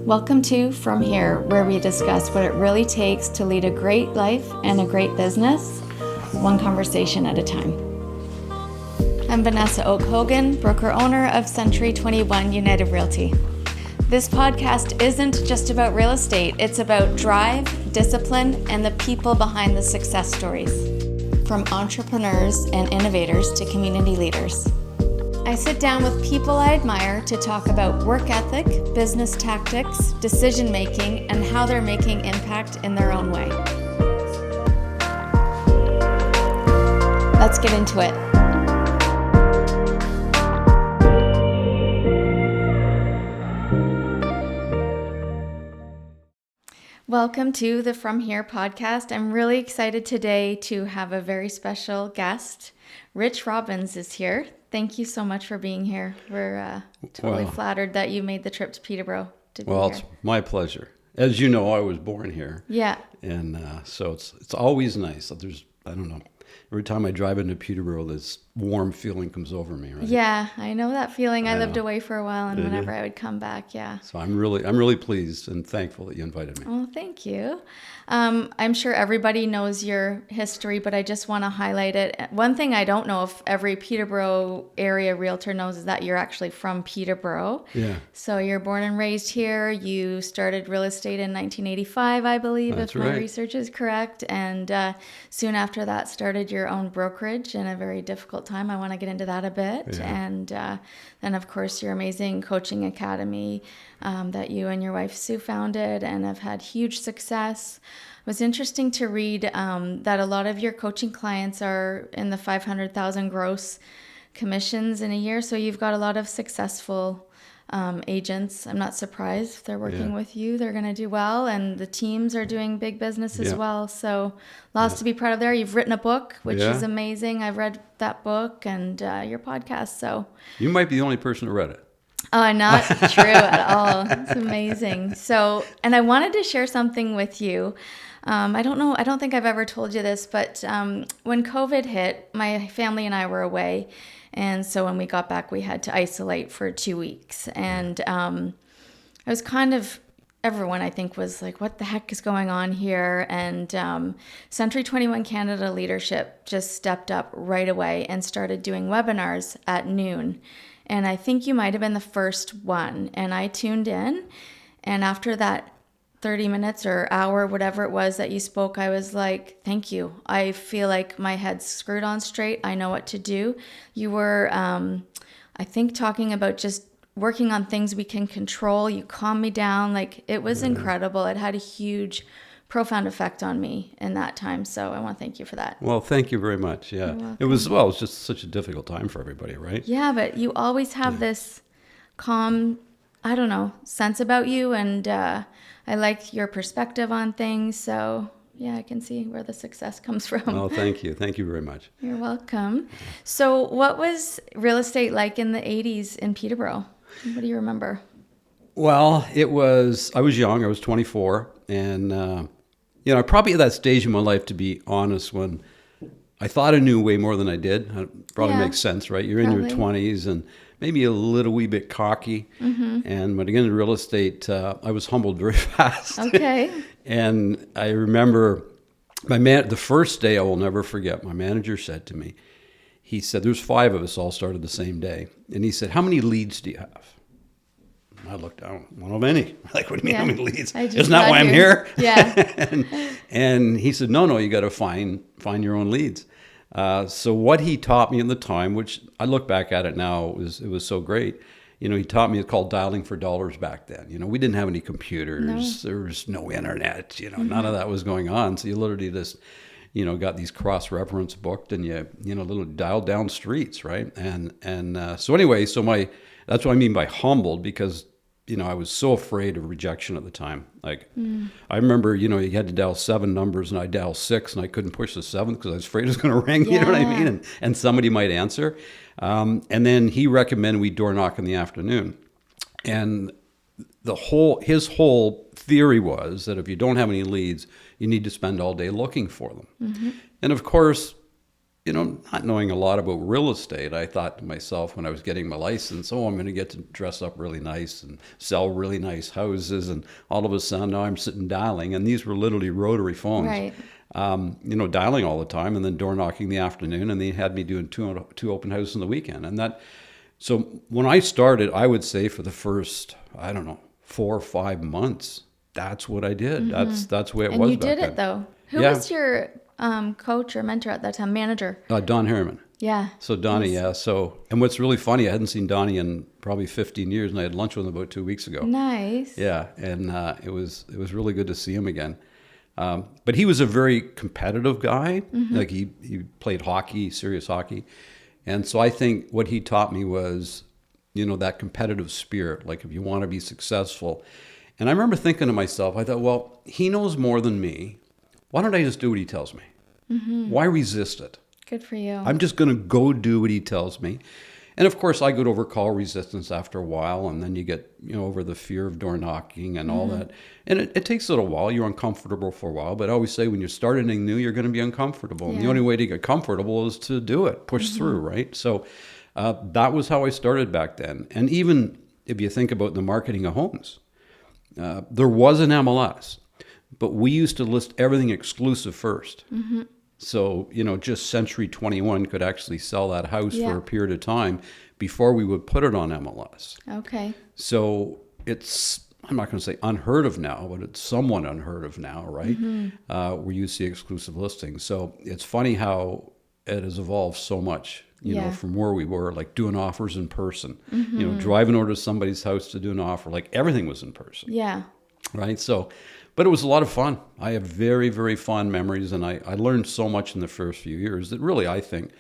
Welcome to From Here, where we discuss what it really takes to lead a great life and a great business, one conversation at a time. I'm Vanessa Oake Hogan, broker-owner of Century 21 United Realty. This podcast isn't just about real estate, it's about drive, discipline, and the people behind the success stories, from entrepreneurs and innovators to community leaders. I sit down with people I admire to talk about work ethic, business tactics, decision making, and how they're making impact in their own way. Let's get into it. Welcome to the From Here podcast. I'm really excited today to have a very special guest. Rich Robbins is here. Thank you so much for being here. We're totally flattered that you made the trip to Peterborough to be here. It's my pleasure. As you know, I was born here. Yeah. And so it's always nice. I don't know. Every time I drive into Peterborough, this warm feeling comes over me, right? Yeah, I know that feeling. I lived away for a while, and whenever I would come back, yeah. So I'm really pleased and thankful that you invited me. Well, thank you. I'm sure everybody knows your history, but I just want to highlight it. One thing I don't know if every Peterborough area realtor knows is that you're actually from Peterborough. Yeah. So you're born and raised here. You started real estate in 1985, I believe, That's if my right. research is correct. And soon after that, started your own brokerage in a very difficult time. I want to get into that a bit. Yeah. And then, of course, your amazing coaching academy that you and your wife Sue founded and have had huge success. It was interesting to read that a lot of your coaching clients are in the 500,000 gross commissions in a year. So you've got a lot of successful agents. I'm not surprised if they're working with you. They're going to do well. And the teams are doing big business as well. So lots to be proud of there. You've written a book, which is amazing. I've read that book and your podcast. So You might be the only person who read it. Oh, not true at all. It's amazing. So, and I wanted to share something with you. I don't think I've ever told you this, but when COVID hit, my family and I were away. And so when we got back, we had to isolate for 2 weeks. And I was everyone I think was like, what the heck is going on here? And Century 21 Canada leadership just stepped up right away and started doing webinars at noon. And I think you might have been the first one. And I tuned in. And after that 30 minutes or hour, whatever it was that you spoke, I was like, thank you. I feel like my head's screwed on straight. I know what to do. You were, I think, talking about just working on things we can control. You calmed me down. Like, it was incredible. It had a huge, profound effect on me in that time. So I want to thank you for that. Well, thank you very much. Yeah. It was just such a difficult time for everybody, right? Yeah, but you always have this calm, I don't know, sense about you. And I like your perspective on things. So yeah, I can see where the success comes from. Oh, thank you. Thank you very much. You're welcome. So what was real estate like in the 80s in Peterborough? What do you remember? Well, I was young. I was 24. And, I probably at that stage in my life, to be honest, when I thought I knew way more than I did. It probably makes sense, right? You're in your 20s and maybe a little wee bit cocky. Mm-hmm. And when I got into real estate, I was humbled very fast. Okay. And I remember the first day I will never forget, my manager said to me, he said, there's 5 of us all started the same day. And he said, how many leads do you have? I looked down, I don't have any. Like, what do you mean, how many leads? Isn't that why I'm here? Yeah. and he said, no, you got to find your own leads. So what he taught me at the time, which I look back at it now, it was so great. He taught me, it's called dialing for dollars back then. We didn't have any computers. No. There was no internet. None of that was going on. So you literally just, got these cross-reference booked and you little dialed down streets, right? And so anyway, that's what I mean by humbled, because I was so afraid of rejection at the time. Like, I remember, you had to dial 7 numbers and I dialed 6 and I couldn't push the 7th because I was afraid it was going to ring, you know what I mean? And somebody might answer. And then he recommended we door knock in the afternoon. And his whole theory was that if you don't have any leads, you need to spend all day looking for them. Mm-hmm. And of course, not knowing a lot about real estate, I thought to myself when I was getting my license, I'm going to get to dress up really nice and sell really nice houses. And all of a sudden now I'm sitting dialing, and these were literally rotary phones, Right. Dialing all the time, and then door knocking in the afternoon. And they had me doing two open houses on the weekend. So when I started, I would say for the first, 4 or 5 months, that's what I did. That's the way it was And you back did then. it though. Who Yeah. was your coach or mentor at that time? Manager? Don Harriman. Yeah. So Donnie, yeah. So, and what's really funny, I hadn't seen Donnie in probably 15 years, and I had lunch with him about 2 weeks ago. Nice. Yeah, and it was really good to see him again. But he was a very competitive guy. Like he played hockey, serious hockey, and so I think what he taught me was, that competitive spirit. Like if you want to be successful, and I remember thinking to myself, I thought, well, he knows more than me. Why don't I just do what he tells me? Why resist it? Good for you. I'm just going to go do what he tells me. And of course, I could overcall resistance after a while, and then you get, over the fear of door knocking and all that. And it takes a little while. You're uncomfortable for a while. But I always say when you start anything new, you're going to be uncomfortable. And the Yeah. only way to get comfortable is to do it, push through, right? So that was how I started back then. And even if you think about the marketing of homes, there was an MLS, but we used to list everything exclusive first. So, just Century 21 could actually sell that house Yeah. for a period of time before we would put it on MLS. Okay. So it's, I'm not going to say unheard of now, but it's somewhat unheard of now, right? Where you see exclusive listings. So it's funny how it has evolved so much, Yeah. from where we were, like doing offers in person, driving over to somebody's house to do an offer, like everything was in person. Yeah. Right. So, but it was a lot of fun. I have very, very fond memories, and I learned so much in the first few years that really, I think,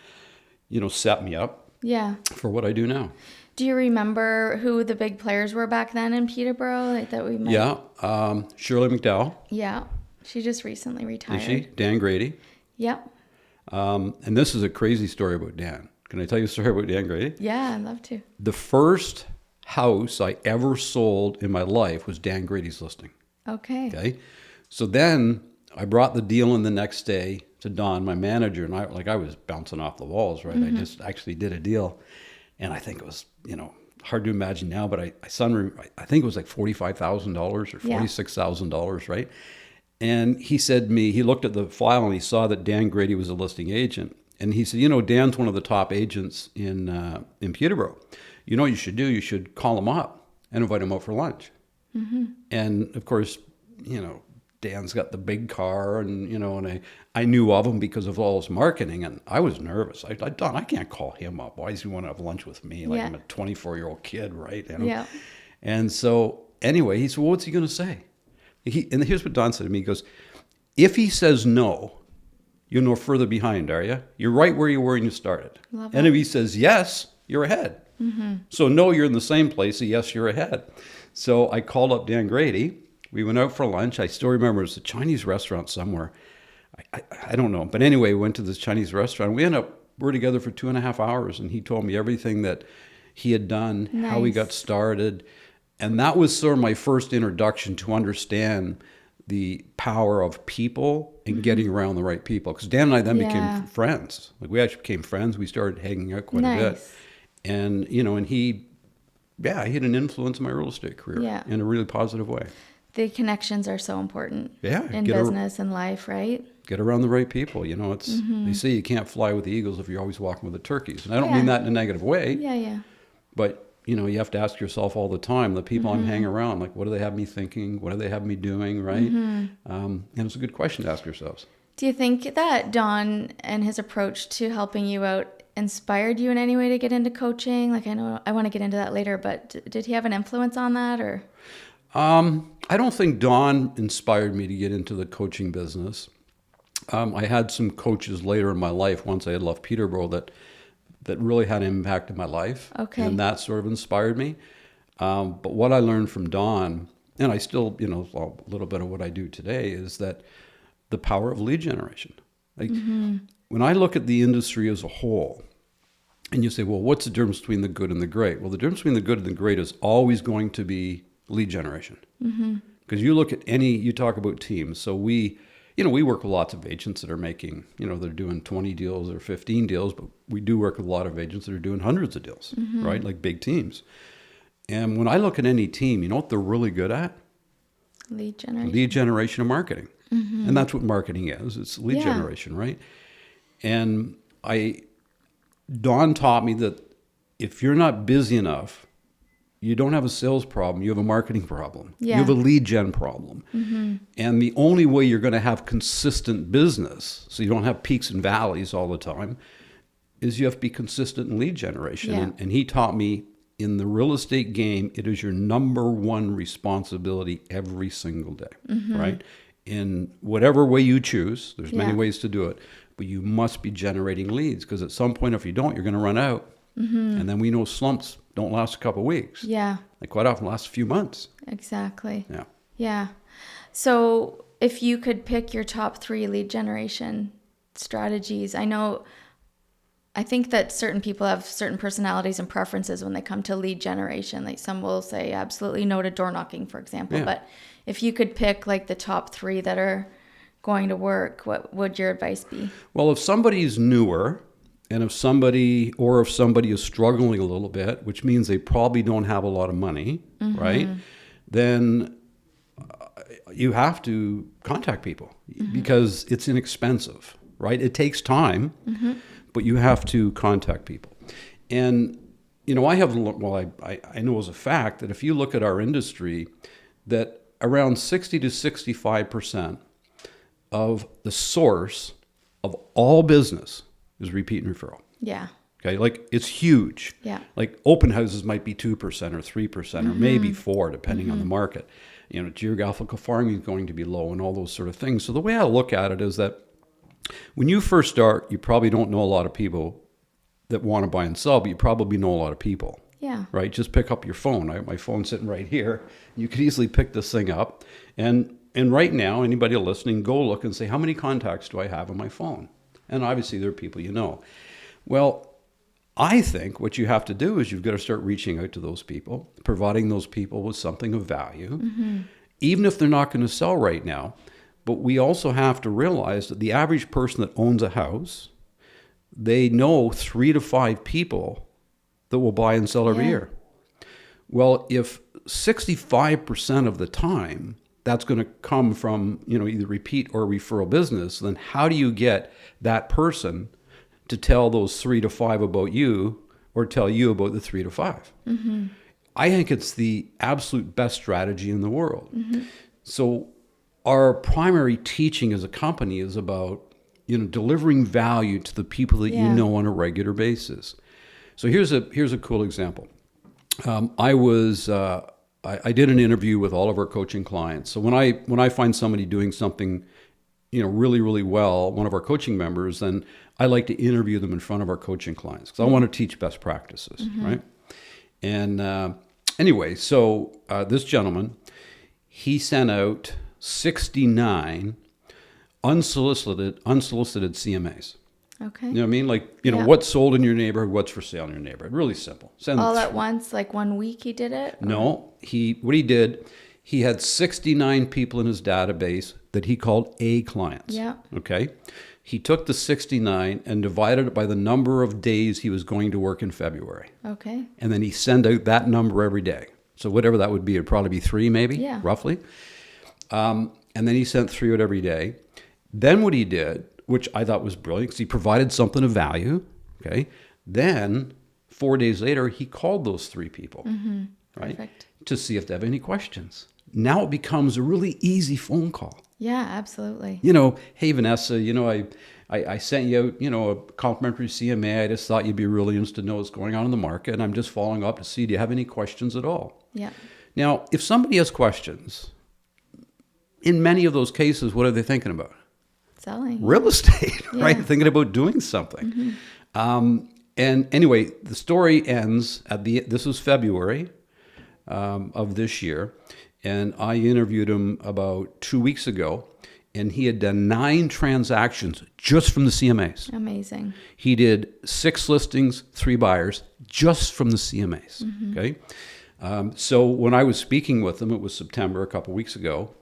set me up Yeah. for what I do now. Do you remember who the big players were back then in Peterborough that we met? Yeah. Shirley McDowell. Yeah. She just recently retired. Is she? Dan Grady. Yep. And this is a crazy story about Dan. Can I tell you a story about Dan Grady? Yeah, I'd love to. The first house I ever sold in my life was Dan Grady's listing. Okay. Okay. So then I brought the deal in the next day to Don, my manager, and I was bouncing off the walls, right? I just actually did a deal. And I think it was, hard to imagine now, but I think it was like $45,000 or $46,000, right? And he said to me, he looked at the file and he saw that Dan Grady was a listing agent. And he said, Dan's one of the top agents in Peterborough. You know what you should do? You should call him up and invite him out for lunch. And of course, Dan's got the big car, and I knew of him because of all his marketing, and I was nervous. Don, I can't call him up. Why does he want to have lunch with me? Like I'm a 24-year-old kid, right? Yeah. And so anyway, he said, well, what's he going to say? And here's what Don said to me. He goes, if he says no, you're no further behind, are you? You're right where you were when you started. Love and it. if he says yes, you're ahead. So no, you're in the same place. So yes, you're ahead. So I called up Dan Grady. We went out for lunch. I still remember it was a Chinese restaurant somewhere. I don't know. But anyway, we went to this Chinese restaurant. We were together for 2.5 hours, and he told me everything that he had done, how he Nice. got started. And that was sort of my first introduction to understand the power of people and getting around the right people. Because Dan and I then Yeah. became friends. Like we actually became friends. We started hanging out quite a bit. Nice. And, and he had an influence in my real estate career Yeah. in a really positive way. The connections are so important Yeah, in business and life, right? Get around the right people. It's they say you can't fly with the eagles if you're always walking with the turkeys. And I don't Yeah. mean that in a negative way, Yeah. but you have to ask yourself all the time, the people I'm hanging around, like what do they have me thinking? What do they have me doing, right? And it's a good question to ask yourselves. Do you think that Don and his approach to helping you out inspired you in any way to get into coaching? Like I know I want to get into that later, but did he have an influence on that or? I don't think Don inspired me to get into the coaching business. I had some coaches later in my life, once I had left Peterborough, that really had an impact in my life. Okay. And that sort of inspired me. But what I learned from Don, and I still, a little bit of what I do today, is that the power of lead generation. Like when I look at the industry as a whole, and you say, well, what's the difference between the good and the great? Well, the difference between the good and the great is always going to be lead generation. Because you look at you talk about teams. So we, we work with lots of agents that are making, they're doing 20 deals or 15 deals, but we do work with a lot of agents that are doing hundreds of deals, right? Like big teams. And when I look at any team, you know what they're really good at? Lead generation. Lead generation and marketing. And that's what marketing is. It's lead generation, right? And Don taught me that if you're not busy enough, you don't have a sales problem, you have a marketing problem. Yeah. You have a lead gen problem. And the only way you're going to have consistent business, so you don't have peaks and valleys all the time, is you have to be consistent in lead generation. Yeah. And he taught me, in the real estate game, it is your number one responsibility every single day, right? In whatever way you choose, there's many ways to do it, but you must be generating leads, because at some point, if you don't, you're going to run out. And then we know slumps don't last a couple of weeks. Yeah. They quite often last a few months. Exactly. Yeah. Yeah. So if you could pick your top 3 lead generation strategies, I think that certain people have certain personalities and preferences when they come to lead generation. Like some will say absolutely no to door knocking, for example. Yeah. But if you could pick like the top 3 that are going to work, what would your advice be? Well, if somebody's newer, and if somebody is struggling a little bit, which means they probably don't have a lot of money, right? Then you have to contact people because it's inexpensive, right? It takes time, but you have to contact people. And, I know as a fact that if you look at our industry, that around 60 to 65% of the source of all business is repeat and referral. Yeah. Okay, like it's huge. Yeah. Like open houses might be 2% or 3% or maybe 4%, depending on the market. Geographical farming is going to be low and all those sort of things. So the way I look at it is that when you first start, you probably don't know a lot of people that want to buy and sell, but you probably know a lot of people. Yeah. Right? Just pick up your phone. My phone's sitting right here. You could easily pick this thing up. And right now, anybody listening, go look and say, how many contacts do I have on my phone? And obviously there are people you know. Well, I think what you have to do is you've got to start reaching out to those people, providing those people with something of value, even if they're not going to sell right now. But we also have to realize that the average person that owns a house, they know 3 to 5 people that will buy and sell every year. Well, if 65% of the time that's going to come from, either repeat or referral business, then how do you get that person to tell those 3 to 5 about you or tell you about the 3 to 5? I think it's the absolute best strategy in the world. So our primary teaching as a company is about, delivering value to the people that you know on a regular basis. So here's a cool example. I did an interview with all of our coaching clients. So when I find somebody doing something, really, really well, one of our coaching members, then I like to interview them in front of our coaching clients because I want to teach best practices, right? And anyway, so this gentleman, he sent out 69 unsolicited CMAs. Okay. You know what I mean? Like, what's sold in your neighborhood, what's for sale in your neighborhood. Really simple. All at once, like 1 week he did it? No. What he did, he had 69 people in his database that he called A clients. Yeah. Okay. He took the 69 and divided it by the number of days he was going to work in February. Okay. And then he sent out that number every day. So whatever that would be, it'd probably be 3 maybe, roughly. And then he sent 3 out every day. Then what he did, which I thought was brilliant, because he provided something of value, okay? Then 4 days later, he called those 3 people, right? Perfect. To see if they have any questions. Now it becomes a really easy phone call. Yeah, absolutely. Hey, Vanessa, I sent you out, a complimentary CMA. I just thought you'd be really interested to know what's going on in the market, and I'm just following up to see, do you have any questions at all? Yeah. Now, if somebody has questions, in many of those cases, what are they thinking about? Selling. Real estate, right? Thinking about doing something. And anyway, the story ends this was February of this year. And I interviewed him about 2 weeks ago, and he had done 9 transactions just from the CMAs. Amazing. He did 6 listings, 3 buyers, just from the CMAs. Okay. So when I was speaking with him, it was September, a couple weeks ago,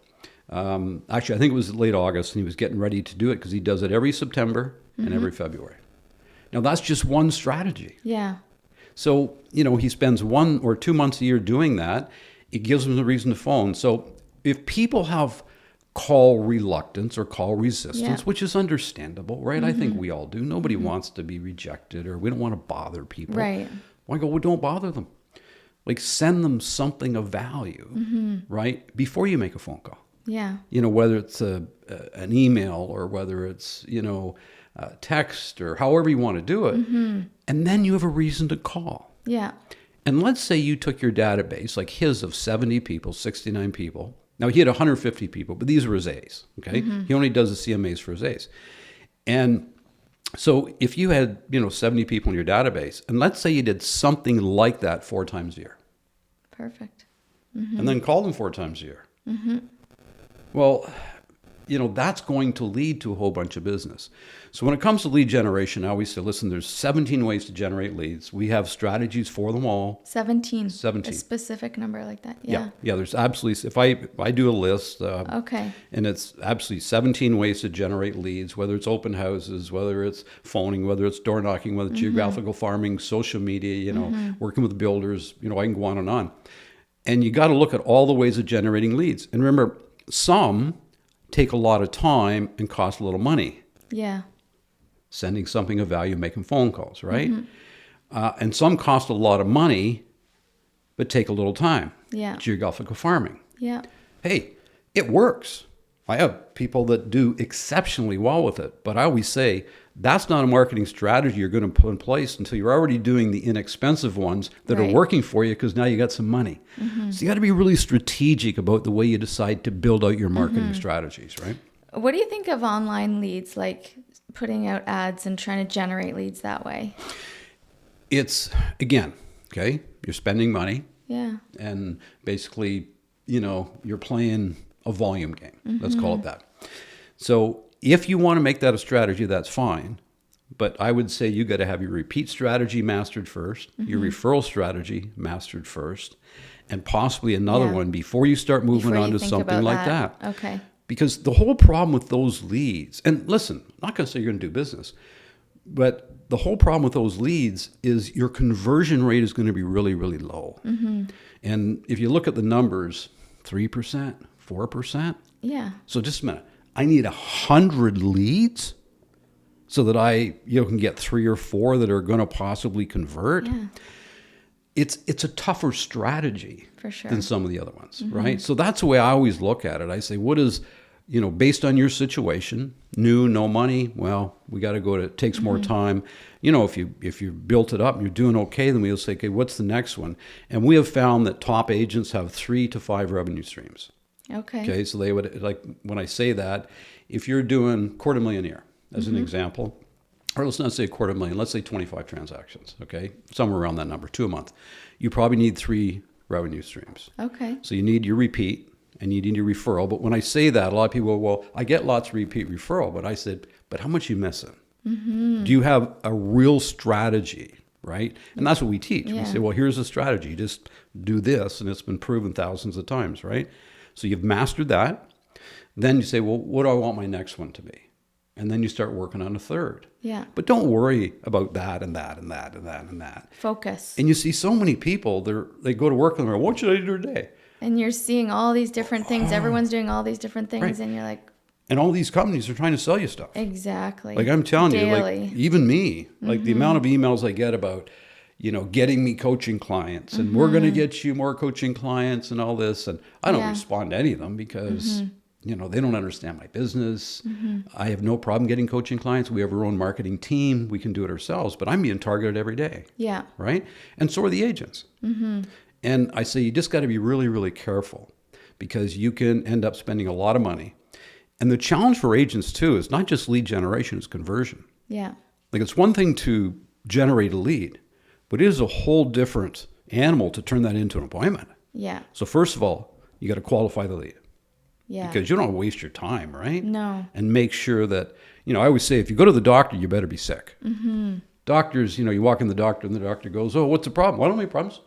Actually, I think it was late August, and he was getting ready to do it because he does it every September and every February. Now, that's just one strategy. Yeah. So, he spends 1 or 2 months a year doing that. It gives him the reason to phone. So if people have call reluctance or call resistance, which is understandable, right? I think we all do. Nobody wants to be rejected, or we don't want to bother people. Right. Why go, well, don't bother them. Like, send them something of value, right? Before you make a phone call. Yeah. Whether it's an email or whether it's, text or however you want to do it. And then you have a reason to call. Yeah. And let's say you took your database, like his of 70 people, 69 people. Now, he had 150 people, but these were his A's, okay? He only does the CMAs for his A's. And so if you had, 70 people in your database, and let's say you did something like that 4 times a year. Perfect. And then called them 4 times a year. Well, that's going to lead to a whole bunch of business. So when it comes to lead generation, I always say, listen, there's 17 ways to generate leads. We have strategies for them all. 17. 17. A specific number like that. Yeah. Yeah, there's absolutely, if I do a list, Okay. and it's absolutely 17 ways to generate leads, whether it's open houses, whether it's phoning, whether it's door knocking, whether it's geographical farming, social media, working with builders, I can go on and on. And you got to look at all the ways of generating leads. And remember, some take a lot of time and cost a little money. Yeah. Sending something of value, making phone calls, right? And some cost a lot of money, but take a little time. Yeah. Geographical farming. Yeah. Hey, it works. I have people that do exceptionally well with it, but I always say that's not a marketing strategy you're going to put in place until you're already doing the inexpensive ones that are working for you, because now you got some money. So you got to be really strategic about the way you decide to build out your marketing strategies, right? What do you think of online leads, like putting out ads and trying to generate leads that way? It's, again, okay, you're spending money. Yeah. And basically, you're playing a volume game. Let's call it that. So if you want to make that a strategy, that's fine. But I would say you got to have your repeat strategy mastered first, your referral strategy mastered first, and possibly another one before you start moving on to something like that. Okay. Because the whole problem with those leads, and listen, I'm not going to say you're going to do business, but the whole problem with those leads is your conversion rate is going to be really, really low. And if you look at the numbers, 3%, 4%. Yeah. So just a minute. I need 100 leads so that I can get 3 or 4 that are going to possibly convert. Yeah. It's a tougher strategy For sure. than some of the other ones, right? So that's the way I always look at it. I say, what is, based on your situation, new, no money, well, we got to go to, it takes more time. If you built it up and you're doing okay, then we'll say, okay, what's the next one? And we have found that top agents have 3 to 5 revenue streams. Okay, so they would, like, when I say that, if you're doing $250,000 a year, as an example, or let's not say $250,000, let's say 25 transactions, okay? Somewhere around that number, 2 a month. You probably need 3 revenue streams. Okay. So you need your repeat and you need your referral. But when I say that, a lot of people go, well, I get lots of repeat referral. But I said, but how much are you missing? Do you have a real strategy, right? And that's what we teach. Yeah. We say, well, here's a strategy. Just do this, and it's been proven thousands of times, right? So you've mastered that. Then you say, well, what do I want my next one to be? And then you start working on a third. Yeah. But don't worry about that and that and that and that and that. Focus. And you see so many people, they go to work and they're like, what should I do today? And you're seeing all these different things. Everyone's doing all these different things. Right. And you're like, And all these companies are trying to sell you stuff. exactly. Like I'm telling you, Daily. like even me, like the amount of emails I get about, getting me coaching clients and we're going to get you more coaching clients and all this. And I don't respond to any of them because, they don't understand my business. I have no problem getting coaching clients. We have our own marketing team. We can do it ourselves, but I'm being targeted every day. Yeah. Right. And so are the agents. And I say, you just got to be really, really careful because you can end up spending a lot of money. And the challenge for agents too is not just lead generation, it's conversion. Yeah. Like it's one thing to generate a lead, but it is a whole different animal to turn that into an appointment. Yeah. So first of all, you got to qualify the lead. Yeah. Because you don't want to waste your time, right? No. And make sure that, I always say, if you go to the doctor, you better be sick. Doctors, you walk in the doctor and the doctor goes, oh, what's the problem? Well, I don't have any problems.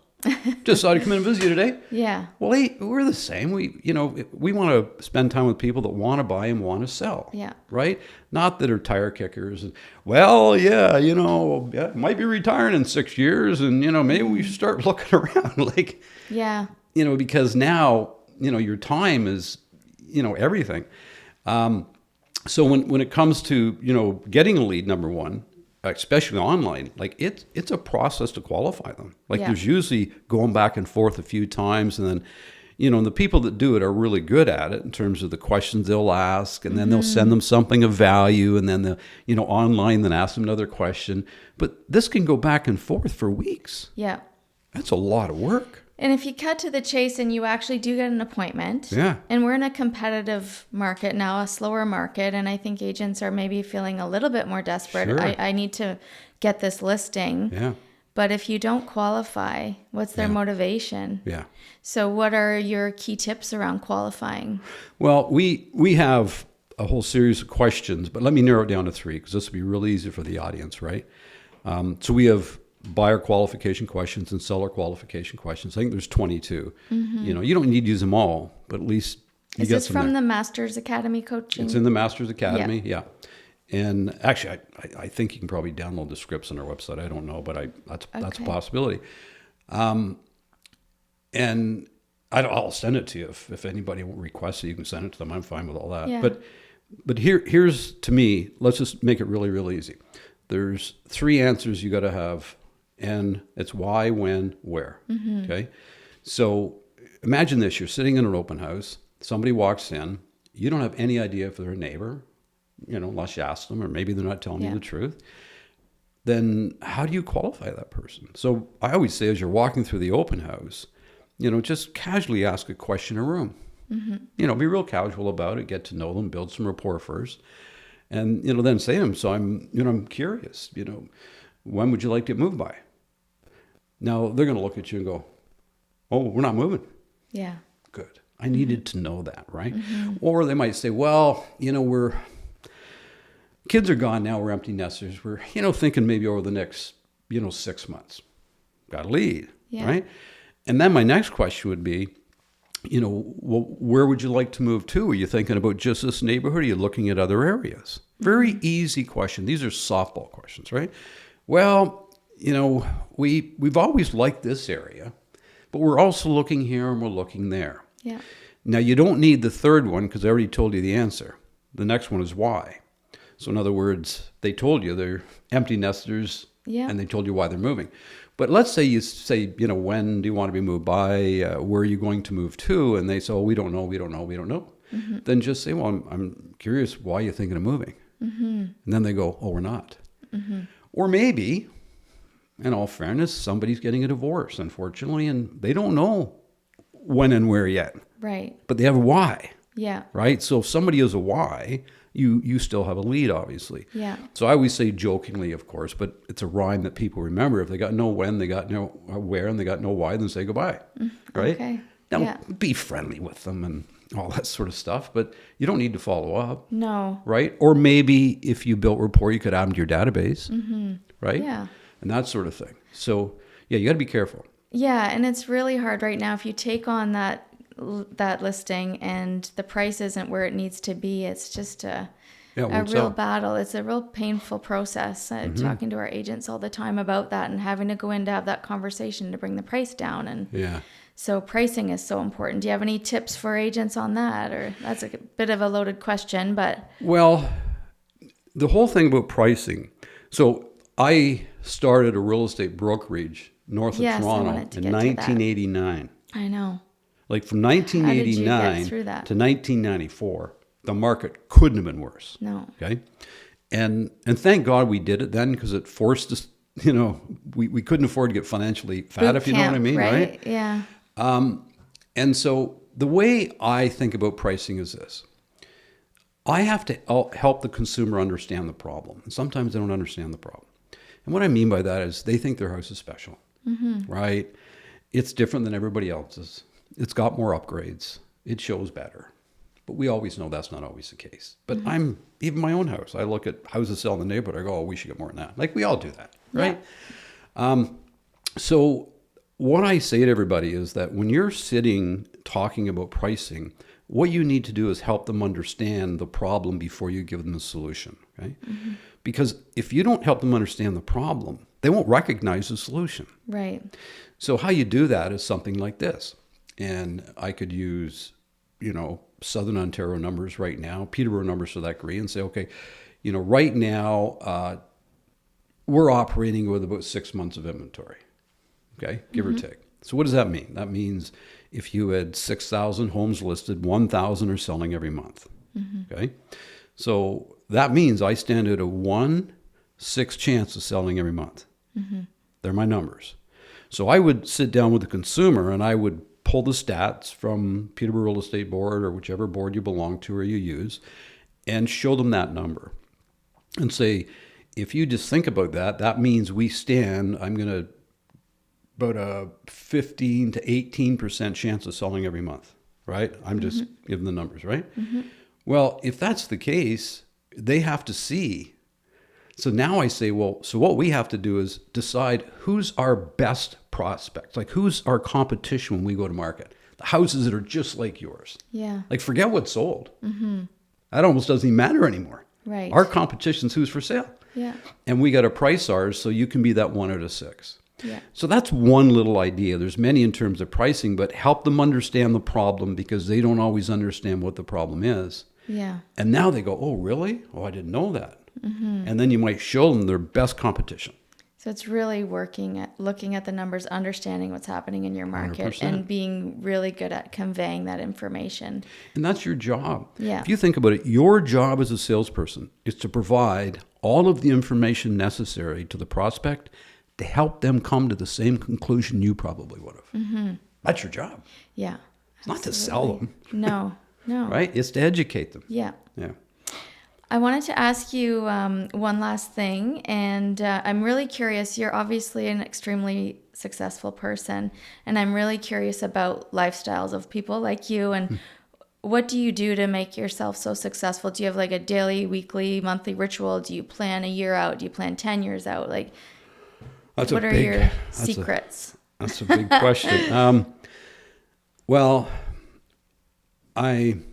Just thought I'd come in and visit you today. Yeah. Well, hey, we're the same. We want to spend time with people that want to buy and want to sell. Yeah. Right? Not that are tire kickers. And, well, yeah, might be retiring in 6 years, and maybe we should start looking around. Like, Yeah. Because now your time is everything. So when it comes to getting a lead, number one, especially online, like it's a process to qualify them. Like there's usually going back and forth a few times, and then and the people that do it are really good at it in terms of the questions they'll ask, and then they'll send them something of value, and then they'll online then ask them another question. But this can go back and forth for weeks. Yeah. That's a lot of work. And if you cut to the chase and you actually do get an appointment, and we're in a competitive market now, a slower market, and I think agents are maybe feeling a little bit more desperate. Sure. I need to get this listing. Yeah. But if you don't qualify, what's their motivation? Yeah. So what are your key tips around qualifying? Well, we have a whole series of questions, but let me narrow it down to 3 because this will be really easy for the audience, right? So we have buyer qualification questions and seller qualification questions. I think there's 22. You don't need to use them all, but at least you Is get this some from there. the Masters Academy coaching? It's in the Masters Academy, yeah. And actually, I think you can probably download the scripts on our website. I don't know, but that's a possibility. And I'll send it to you if anybody requests it. You can send it to them. I'm fine with all that. Yeah. But here's to me. Let's just make it really, really easy. There's 3 answers you got to have, and it's why, when, where. Okay, so imagine this: you're sitting in an open house. Somebody walks in. You don't have any idea if they're a neighbor, unless you ask them, or maybe they're not telling you the truth. Then how do you qualify that person? So I always say, as you're walking through the open house, just casually ask a question in a room. Be real casual about it. Get to know them. Build some rapport first. And, then say to them, so I'm curious, when would you like to move by? Now they're going to look at you and go, oh, we're not moving. Yeah. Good. I needed to know that, right? Or they might say, well, kids are gone now. We're empty nesters. We're, thinking maybe over the next, 6 months. Got a lead, right? And then my next question would be, well, where would you like to move to? Are you thinking about just this neighborhood? Are you looking at other areas? Very easy question. These are softball questions, right? Well, we've always liked this area, but we're also looking here and we're looking there. Yeah. Now, you don't need the third one because I already told you the answer. The next one is why. So in other words, they told you they're empty nesters, and they told you why they're moving. But let's say you say, when do you want to be moved by? Where are you going to move to? And they say, oh, we don't know. Then just say, well, I'm curious why you're thinking of moving. And then they go, oh, we're not. Or maybe, in all fairness, somebody's getting a divorce, unfortunately, and they don't know when and where yet. Right. But they have a why. Yeah. Right? So if somebody has a why, you still have a lead, obviously. Yeah. So I always say jokingly, of course, but it's a rhyme that people remember. If they got no when, they got no where, and they got no why, then say goodbye. Right? Okay. Now, be friendly with them and all that sort of stuff, but you don't need to follow up. No. Right? Or maybe if you built rapport, you could add them to your database. Right? Yeah. And that sort of thing. So, yeah, you got to be careful. Yeah, and it's really hard right now if you take on that listing and the price isn't where it needs to be. It's just a real battle. It's a real painful process. Talking to our agents all the time about that and having to go in to have that conversation to bring the price down. And so pricing is so important. Do you have any tips for agents on that? Or that's a bit of a loaded question, but well, the whole thing about pricing. So I started a real estate brokerage north of Toronto in 1989. I know. Like from 1989 How did you get through that? to 1994, the market couldn't have been worse. No. Okay. And thank God we did it then, because it forced us, we couldn't afford to get financially fat, if you know what I mean, right? Yeah. And so the way I think about pricing is this. I have to help the consumer understand the problem. And sometimes they don't understand the problem. And what I mean by that is they think their house is special, right? It's different than everybody else's. It's got more upgrades. It shows better. But we always know that's not always the case. But even my own house, I look at houses sell in the neighborhood, I go, oh, we should get more than that. Like we all do that, right? So what I say to everybody is that when you're sitting talking about pricing, what you need to do is help them understand the problem before you give them the solution. Okay? Mm-hmm. Because if you don't help them understand the problem, they won't recognize the solution. Right. So how you do that is something like this. And I could use, Southern Ontario numbers right now, Peterborough numbers for that degree, and say, okay, right now we're operating with about 6 months of inventory, okay, give or take. So what does that mean? That means if you had 6,000 homes listed, 1,000 are selling every month, okay? So that means I stand at a 1/6 chance of selling every month. They're my numbers. So I would sit down with the consumer and I would pull the stats from Peterborough Real Estate Board or whichever board you belong to or you use and show them that number and say, if you just think about that, that means we stand, about a 15 to 18% chance of selling every month, right? I'm just giving the numbers, right? Well, if that's the case, they have to see. So now I say, well, so what we have to do is decide who's our best prospects, like who's our competition when we go to market. The houses that are just like yours. Yeah. Like forget what's sold. That almost doesn't even matter anymore. Right. Our competition's who's for sale. Yeah. And we got to price ours so you can be that 1 out of 6. Yeah. So that's one little idea. There's many in terms of pricing, but help them understand the problem because they don't always understand what the problem is. Yeah. And now they go, oh, really? Oh, I didn't know that. And then you might show them their best competition. So it's really looking at the numbers, understanding what's happening in your market 100%. and being really good at conveying that information. And that's your job. Yeah. If you think about it, your job as a salesperson is to provide all of the information necessary to the prospect to help them come to the same conclusion you probably would have. That's your job. Yeah. It's not to sell them. No. Right? It's to educate them. Yeah. Yeah. I wanted to ask you one last thing, and I'm really curious. You're obviously an extremely successful person, and I'm really curious about lifestyles of people like you, and what do you do to make yourself so successful? Do you have like a daily, weekly, monthly ritual? Do you plan a year out? Do you plan 10 years out? Like, what are your secrets? That's a big question. Well, I'm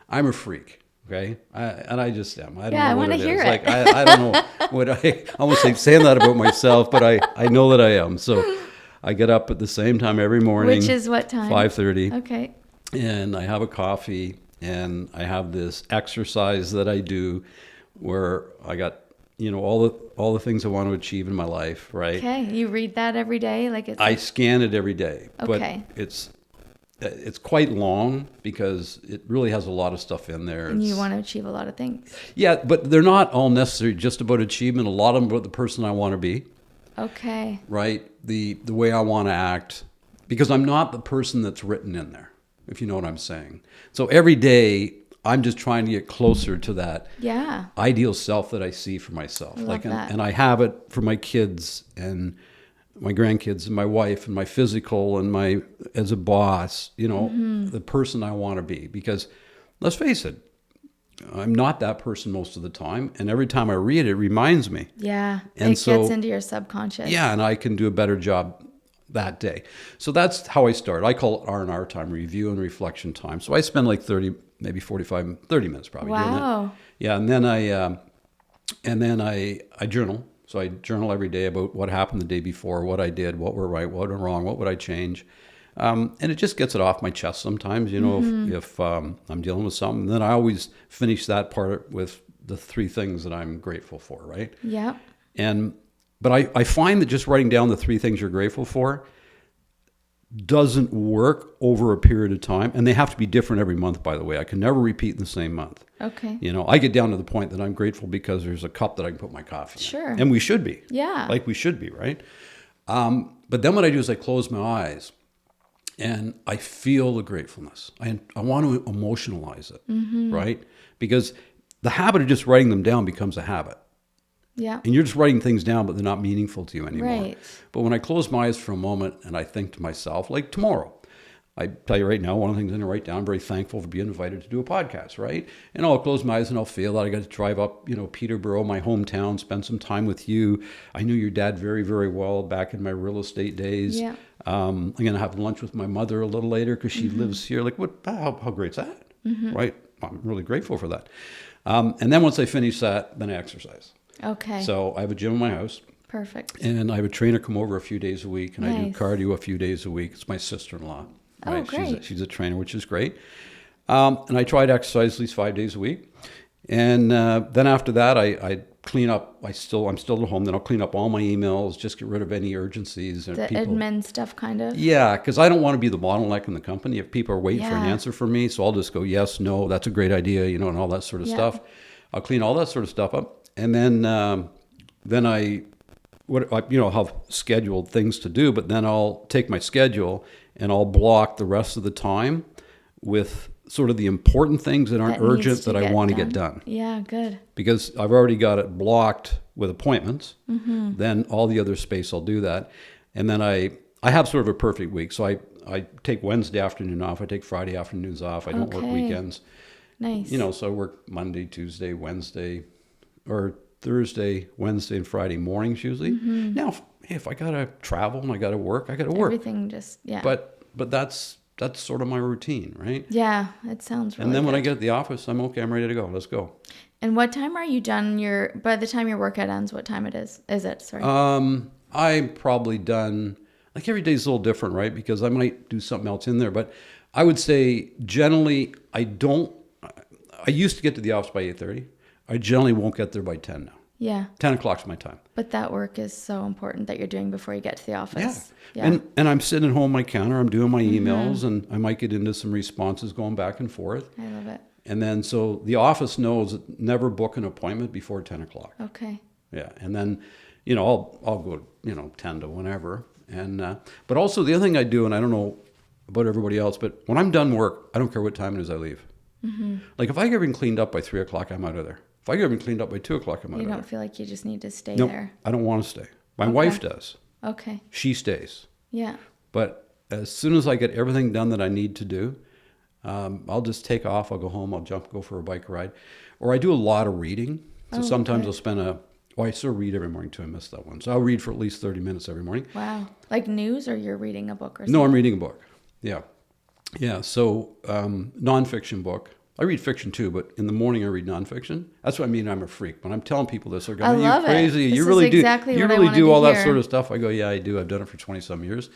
a freak. Okay, I just am. I don't know what it is. Hear it. Like I don't know what I almost like saying that about myself, but I know that I am. So I get up at the same time every morning. Which is what time? 5:30. Okay. And I have a coffee, and I have this exercise that I do, where I got all the things I want to achieve in my life. Right. Okay. You read that every day, I scan it every day. Okay. But it's quite long because it really has a lot of stuff in there. And you want to achieve a lot of things. Yeah, but they're not all necessarily just about achievement. A lot of them about the person I want to be. Okay. Right? The way I want to act. Because I'm not the person that's written in there, if you know what I'm saying. So every day, I'm just trying to get closer to that ideal self that I see for myself. And I have it for my kids and my grandkids and my wife and my physical and as a boss, the person I want to be. Because let's face it, I'm not that person most of the time. And every time I read it, it reminds me. Yeah. And it gets into your subconscious. Yeah. And I can do a better job that day. So that's how I start. I call it R&R time, review and reflection time. So I spend like 30, maybe 45, 30 minutes probably doing it. Yeah. And then I journal. So I journal every day about what happened the day before, what I did, what were right, what were wrong, what would I change. And it just gets it off my chest sometimes, if I'm dealing with something. Then I always finish that part with the 3 things that I'm grateful for, right? Yeah. But I find that just writing down the 3 things you're grateful for doesn't work over a period of time. And they have to be different every month, by the way. I can never repeat in the same month. Okay. I get down to the point that I'm grateful because there's a cup that I can put my coffee in. Sure. And we should be. Yeah. Like we should be, right? But then what I do is I close my eyes and I feel the gratefulness. I want to emotionalize it, right? Because the habit of just writing them down becomes a habit. Yeah. And you're just writing things down, but they're not meaningful to you anymore. Right. But when I close my eyes for a moment and I think to myself, like tomorrow, I tell you right now, one of the things I'm going to write down, I'm very thankful for being invited to do a podcast, right? And I'll close my eyes and I'll feel that I got to drive up, Peterborough, my hometown, spend some time with you. I knew your dad very, very well back in my real estate days. Yeah. I'm going to have lunch with my mother a little later because she lives here. Like, how great's that? Right? I'm really grateful for that. And then once I finish that, then I exercise. Okay. So I have a gym in my house. Perfect. And I have a trainer come over a few days a week, and I do Nice. cardio a few days a week. It's my sister-in-law. Oh, Right? great. She's a trainer, which is great. And I try to exercise at least 5 days a week. And then after that, I clean up. I'm still at home. Then I'll clean up all my emails, just get rid of any urgencies. The admin stuff, kind of. Yeah, because I don't want to be the bottleneck in the company. If people are waiting for an Yeah. answer from me, so I'll just go, yes, no, that's a great idea, and all that sort of Yeah. stuff. I'll clean all that sort of stuff up. And then I'll have scheduled things to do, but then I'll take my schedule and I'll block the rest of the time with sort of the important things that aren't That needs urgent to that I get want to get done. Yeah, good. Because I've already got it blocked with appointments. Mm-hmm. Then all the other space I'll do that. And then I have sort of a perfect week. So I take Wednesday afternoon off. I take Friday afternoons off. I don't work Okay. weekends. Nice. So I work Monday, Tuesday, Wednesday, or Thursday, Wednesday, and Friday mornings usually. Mm-hmm. Now, if I gotta travel and I gotta work, I gotta work. Everything just, yeah. But that's sort of my routine, right? Yeah, it sounds really And then when I good. get at the office, I'm okay. I'm ready to go. Let's go. And what time are you done by the time your workout ends, what time is it? Sorry. I'm probably done. Like every day's a little different, right? Because I might do something else in there. But I would say generally, I used to get to the office by 8:30. I generally won't get there by 10 now. Yeah. 10 o'clock's my time. But that work is so important that you're doing before you get to the office. Yeah. And I'm sitting at home on my counter. I'm doing my emails, and I might get into some responses going back and forth. I love it. And then so the office knows that never book an appointment before 10 o'clock. Okay. Yeah. And then, I'll go, 10 to whenever. And, but also the other thing I do, and I don't know about everybody else, but when I'm done work, I don't care what time it is I leave. Mm-hmm. Like if I get everything cleaned up by 3 o'clock, I'm out of there. If I get everything cleaned up by 2 o'clock, I'm out You of don't there. feel like you just need to stay Nope, there. I don't want to stay. My Okay. wife does. Okay. She stays. Yeah. But as soon as I get everything done that I need to do, I'll just take off. I'll go home. I'll go for a bike ride. Or I do a lot of reading. So sometimes good. I'll spend I still read every morning too. I missed that one. So I'll read for at least 30 minutes every morning. Wow. Like news, or you're reading a book or something? No, I'm reading a book. Yeah. Yeah. So nonfiction book. I read fiction too, but in the morning I read nonfiction. That's what I mean. I'm a freak. When I'm telling people this, they're going, I "Are love you it. crazy? This You is really exactly do. You what I really wanted do to all that hear." sort of stuff." I go, "Yeah, I do. I've done it for 20-some years."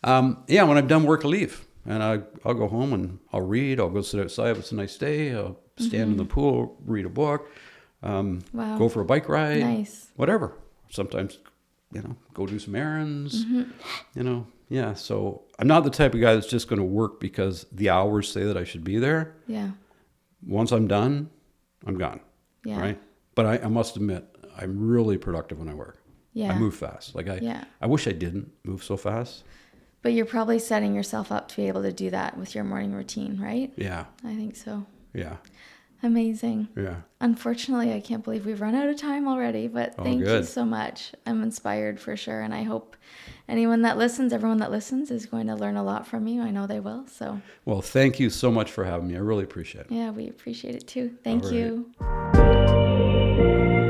Yeah. When I'm done work, I leave, and I'll go home and I'll read. I'll go sit outside if it's a nice day. I'll stand in the pool, read a book, Wow. go for a bike ride, Nice. whatever. Sometimes, go do some errands. Yeah. So I'm not the type of guy that's just going to work because the hours say that I should be there. Yeah. Once I'm done, I'm gone. Yeah. Right. But I must admit, I'm really productive when I work. Yeah. I move fast. Like Yeah. I wish I didn't move so fast. But you're probably setting yourself up to be able to do that with your morning routine, right? Yeah. I think so. Yeah. Amazing. Yeah. Unfortunately, I can't believe we've run out of time already, but thank you good. so much. I'm inspired for sure. And I hope everyone that listens is going to learn a lot from you. I know they will. So, Well, thank you so much for having me. I really appreciate it. yeah, we appreciate it too. Thank All right. you.